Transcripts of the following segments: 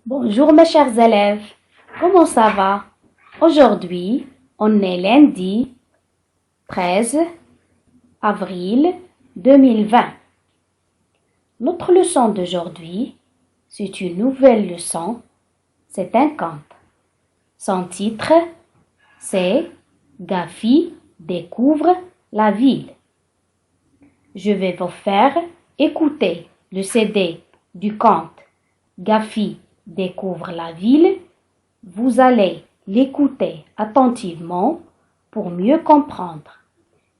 Bonjour mes chers élèves, comment ça va? Aujourd'hui, on est lundi 13 avril 2020. Notre leçon d'aujourd'hui, c'est une nouvelle leçon, c'est un conte. Son titre, c'est Gafi découvre la ville. Je vais vous faire écouter le CD du conte Gafi découvre la ville. Vous allez l'écouter attentivement pour mieux comprendre.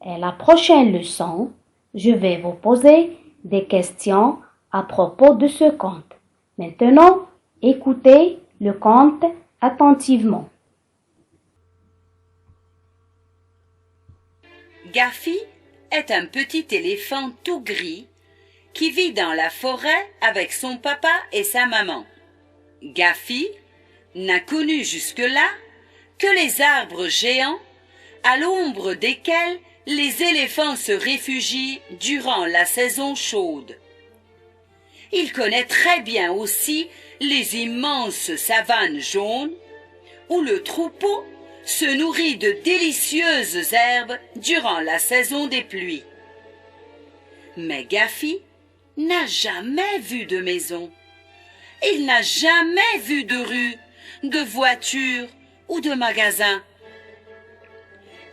Et la prochaine leçon, je vais vous poser des questions à propos de ce conte. Maintenant, écoutez le conte attentivement. Gafi est un petit éléphant tout gris qui vit dans la forêt avec son papa et sa maman. Gafi n'a connu jusque-là que les arbres géants à l'ombre desquels les éléphants se réfugient durant la saison chaude. Il connaît très bien aussi les immenses savanes jaunes où le troupeau se nourrit de délicieuses herbes durant la saison des pluies. Mais Gafi n'a jamais vu de maison. Il n'a jamais vu de rue, de voiture ou de magasin.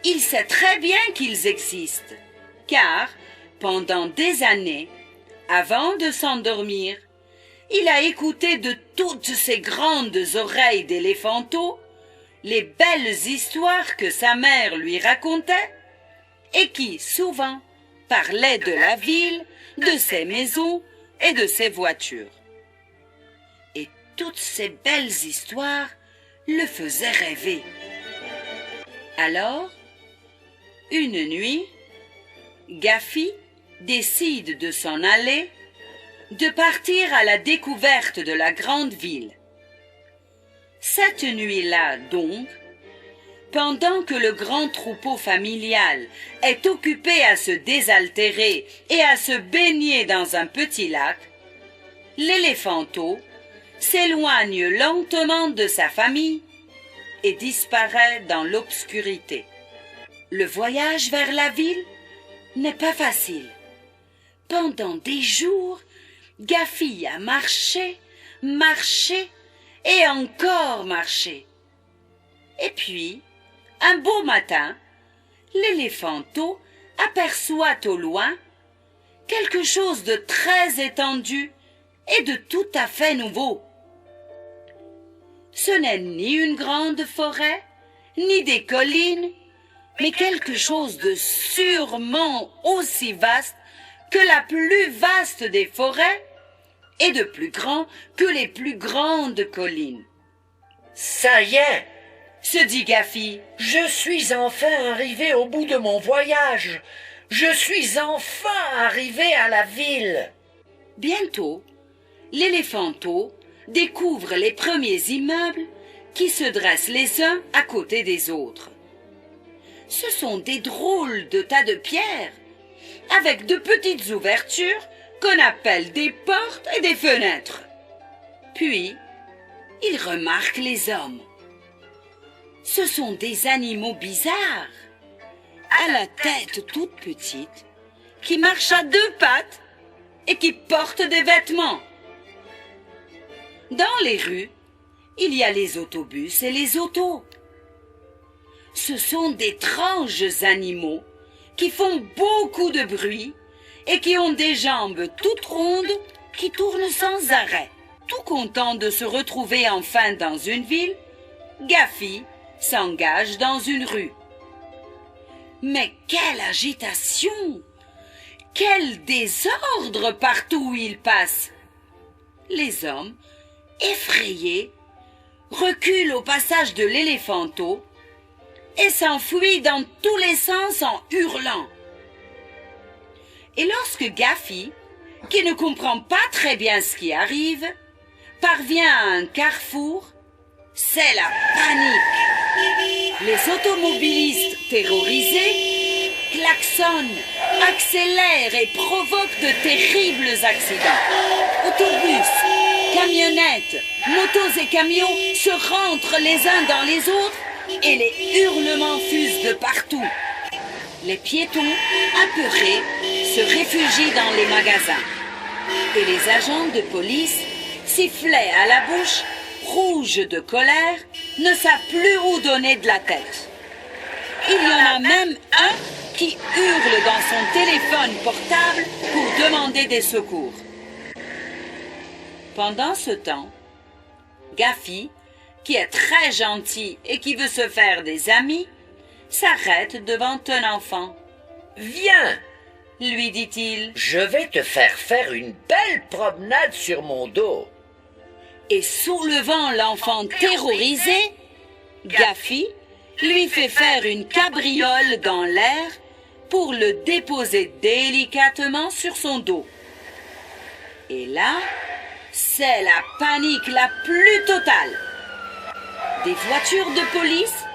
Il sait très bien qu'ils existent, car pendant des années, avant de s'endormir, il a écouté de toutes ses grandes oreilles d'éléphanteau les belles histoires que sa mère lui racontait et qui, souvent, parlaient de la ville, de ses maisons et de ses voitures. Et toutes ces belles histoires le faisaient rêver. Alors, une nuit, Gafi décide de s'en aller, de partir à la découverte de la grande ville. Cette nuit-là, donc, pendant que le grand troupeau familial est occupé à se désaltérer et à se baigner dans un petit lac, l'éléphanteau s'éloigne lentement de sa famille et disparaît dans l'obscurité. Le voyage vers la ville n'est pas facile. Pendant des jours, Gafi a marché, marché et encore marché. Et puis, un beau matin, l'éléphanteau aperçoit au loin quelque chose de très étendu et de tout à fait nouveau. Ce n'est ni une grande forêt, ni des collines, mais quelque chose de sûrement aussi vaste que la plus vaste des forêts et de plus grand que les plus grandes collines. « Ça y est !» se dit Gafi. « Je suis enfin arrivé au bout de mon voyage. Je suis enfin arrivé à la ville. » Bientôt, l'éléphanteau découvre les premiers immeubles qui se dressent les uns à côté des autres. Ce sont des drôles de tas de pierres, avec de petites ouvertures qu'on appelle des portes et des fenêtres. Puis, il remarque les hommes. Ce sont des animaux bizarres, à la tête toute petite, qui marchent à deux pattes et qui portent des vêtements. Dans les rues, il y a les autobus et les autos. Ce sont d'étranges animaux qui font beaucoup de bruit et qui ont des jambes toutes rondes qui tournent sans arrêt. Tout content de se retrouver enfin dans une ville, Gafi s'engage dans une rue. Mais quelle agitation! Quel désordre partout où il passe! Les hommes, effrayés, reculent au passage de l'éléphanteau et s'enfuient dans tous les sens en hurlant. Et lorsque Gafi, qui ne comprend pas très bien ce qui arrive, parvient à un carrefour, c'est la panique. Les automobilistes terrorisés klaxonnent, accélèrent et provoquent de terribles accidents. Autobus, camionnettes, motos et camions se rentrent les uns dans les autres et les hurlements fusent de partout. Les piétons, apeurés, se réfugient dans les magasins. Et les agents de police, sifflets à la bouche, rouges de colère, ne savent plus où donner de la tête. Il y en a même un qui hurle dans son téléphone portable pour demander des secours. Pendant ce temps, Gaffy, qui est très gentil et qui veut se faire des amis, s'arrête devant un enfant. « Viens, Lui dit-il, je vais te faire une belle promenade sur mon dos. » et soulevant l'enfant terrorisé, Gaffy lui fait faire une cabriole dans l'air pour le déposer délicatement sur son dos. Et là, c'est la panique la plus totale. Des voitures de police,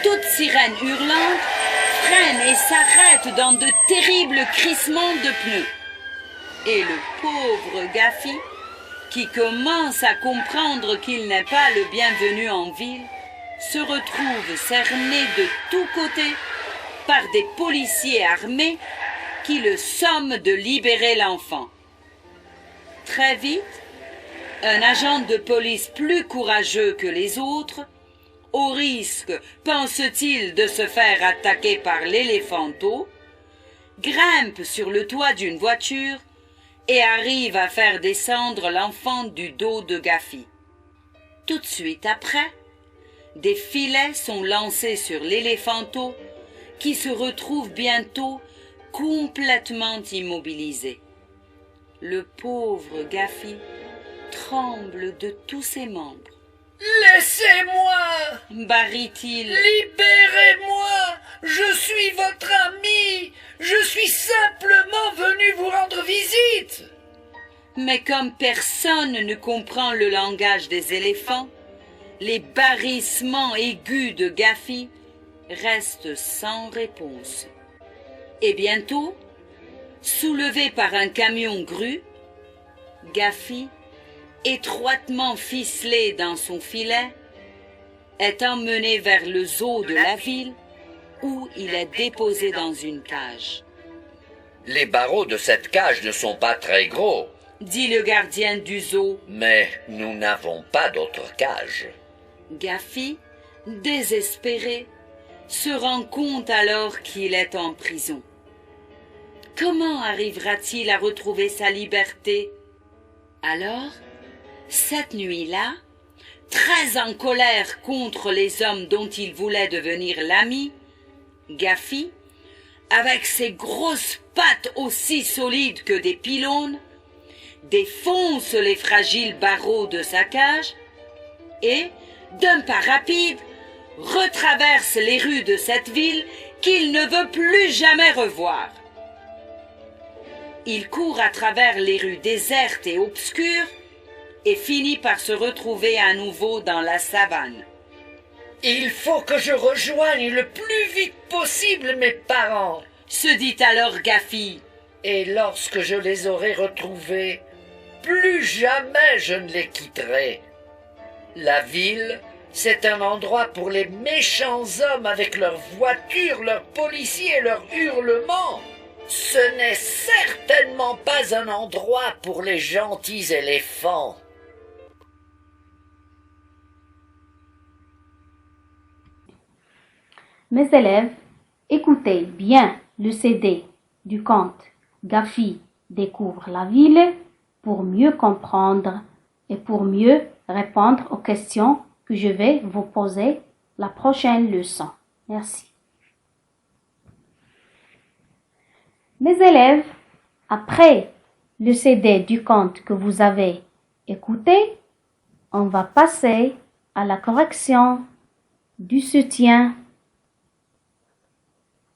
toutes sirènes hurlantes, freinent et s'arrêtent dans de terribles crissements de pneus. Et le pauvre Gaffy, qui commence à comprendre qu'il n'est pas le bienvenu en ville, se retrouve cerné de tous côtés par des policiers armés qui le somment de libérer l'enfant. Très vite, un agent de police plus courageux que les autres, au risque, pense-t-il, de se faire attaquer par l'éléphanteau, grimpe sur le toit d'une voiture et arrive à faire descendre l'enfant du dos de Gaffy. Tout de suite après, des filets sont lancés sur l'éléphanteau qui se retrouve bientôt complètement immobilisé. Le pauvre Gaffy tremble de tous ses membres. « Laissez-moi, Barille-t-il. libérez-moi, je suis votre ami, je suis simplement venu vous rendre visite. » Mais comme personne ne comprend le langage des éléphants, les barrissements aigus de Gaffy restent sans réponse. Et bientôt, soulevé par un camion grue, Gaffy, étroitement ficelé dans son filet, est emmené vers le zoo de la ville où il est déposé dans une cage. « Les barreaux de cette cage ne sont pas très gros, Dit le gardien du zoo. mais nous n'avons pas d'autre cage. » Gaffy, désespéré, se rend compte alors qu'il est en prison. Comment arrivera-t-il à retrouver sa liberté? Alors, cette nuit-là, très en colère contre les hommes dont il voulait devenir l'ami, Gaffy, avec ses grosses pattes aussi solides que des pylônes, défonce les fragiles barreaux de sa cage et, d'un pas rapide, retraverse les rues de cette ville qu'il ne veut plus jamais revoir. Il court à travers les rues désertes et obscures et finit par se retrouver à nouveau dans la savane. « Il faut que je rejoigne le plus vite possible mes parents. Se dit alors Gaffy. Et lorsque je les aurai retrouvés, plus jamais je ne les quitterai. La ville, c'est un endroit pour les méchants hommes avec leurs voitures, leurs policiers et leurs hurlements. Ce n'est certainement pas un endroit pour les gentils éléphants. » Mes élèves, écoutez bien le CD du conte Gaffy découvre la ville pour mieux comprendre et pour mieux répondre aux questions que je vais vous poser la prochaine leçon. Merci. Mes élèves, après le CD du conte que vous avez écouté, on va passer à la correction du soutien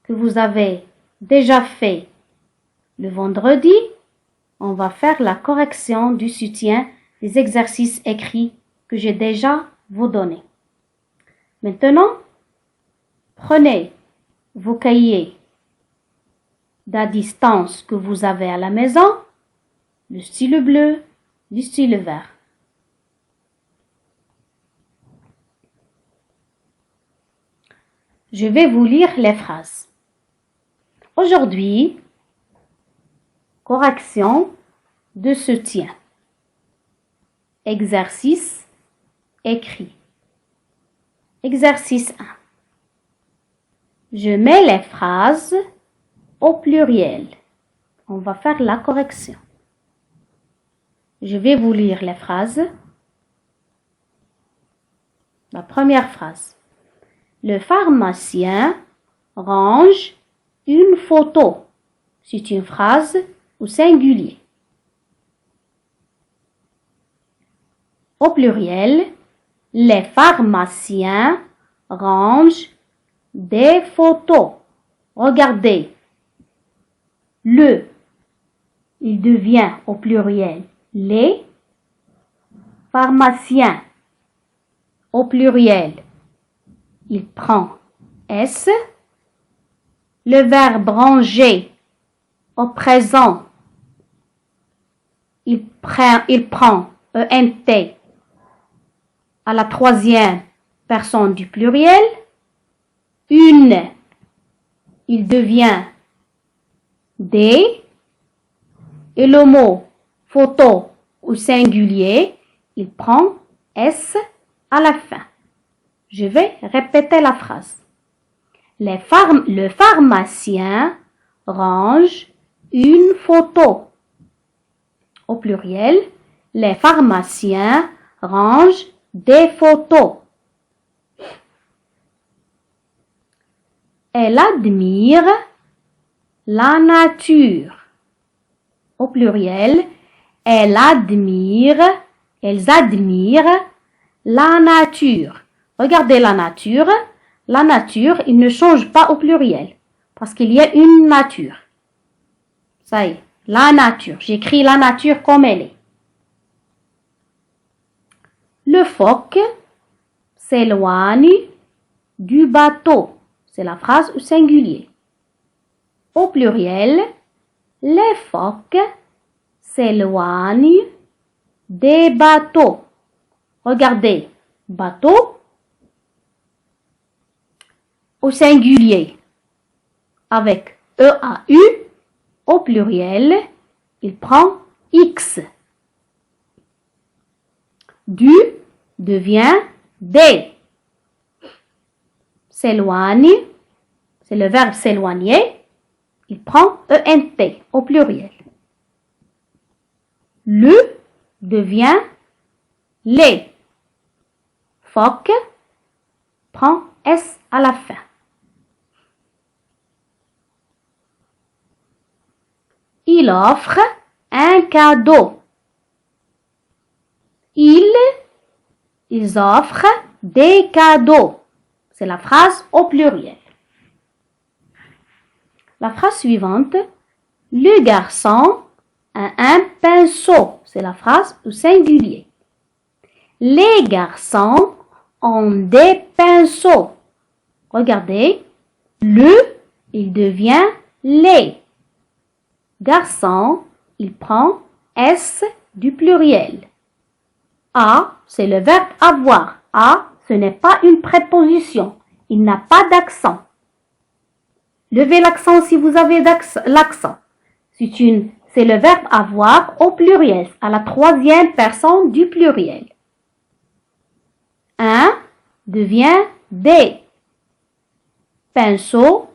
que vous avez déjà fait. Le vendredi, on va faire la correction du soutien des exercices écrits que j'ai déjà vous donné. Maintenant, prenez vos cahiers la distance que vous avez à la maison, le stylo bleu, le stylo vert. Je vais vous lire les phrases. Aujourd'hui, correction de soutien. Exercice écrit. Exercice 1. Je mets les phrases au pluriel. On va faire la correction. Je vais vous lire les phrases. La première phrase. Le pharmacien range une photo. C'est une phrase au singulier. Au pluriel, les pharmaciens rangent des photos. Regardez. Le, il devient au pluriel les pharmaciens. Au pluriel, il prend S. Le verbe ranger au présent, il prend ENT à la troisième personne du pluriel. Une, il devient des. Et le mot photo au singulier, il prend S à la fin. Je vais répéter la phrase. Le pharmacien range une photo. Au pluriel, les pharmaciens rangent des photos. Elle admire la nature. Au pluriel, elles admirent la nature. Regardez la nature. La nature, il ne change pas au pluriel parce qu'il y a une nature. Ça y est, la nature. J'écris la nature comme elle est. Le phoque s'éloigne du bateau. C'est la phrase au singulier. Au pluriel, les phoques s'éloignent des bateaux. Regardez, bateau au singulier avec EAU. Au pluriel, il prend X. Du devient des. S'éloigne, c'est le verbe s'éloigner. Il prend ENT au pluriel. Le devient les. Phoque prend S à la fin. Il offre un cadeau. Ils offrent des cadeaux. C'est la phrase au pluriel. La phrase suivante. Le garçon a un pinceau. C'est la phrase au singulier. Les garçons ont des pinceaux. Regardez. Le, il devient les. Garçon, il prend S du pluriel. A, c'est le verbe avoir. A, ce n'est pas une préposition. Il n'a pas d'accent. Levez l'accent si vous avez l'accent. C'est le verbe avoir au pluriel, à la troisième personne du pluriel. Un devient des. Pinceau,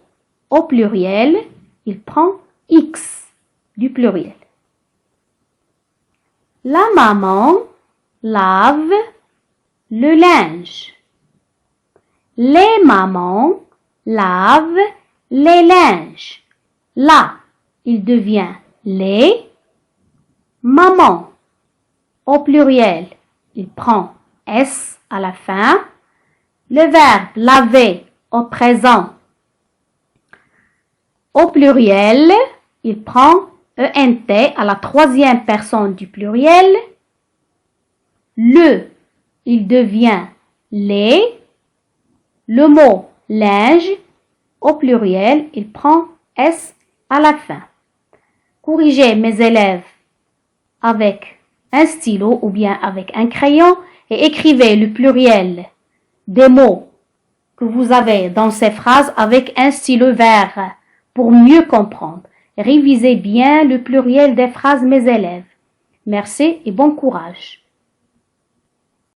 au pluriel, il prend X du pluriel. La maman lave le linge. Les mamans lavent les linges. Là, il devient les mamans. Au pluriel, il prend S à la fin. Le verbe laver au présent. Au pluriel, il prend ENT à la troisième personne du pluriel. Le, il devient les. Le mot linge, au pluriel, il prend S à la fin. Corrigez mes élèves avec un stylo ou bien avec un crayon et écrivez le pluriel des mots que vous avez dans ces phrases avec un stylo vert pour mieux comprendre. Révisez bien le pluriel des phrases, mes élèves. Merci et bon courage.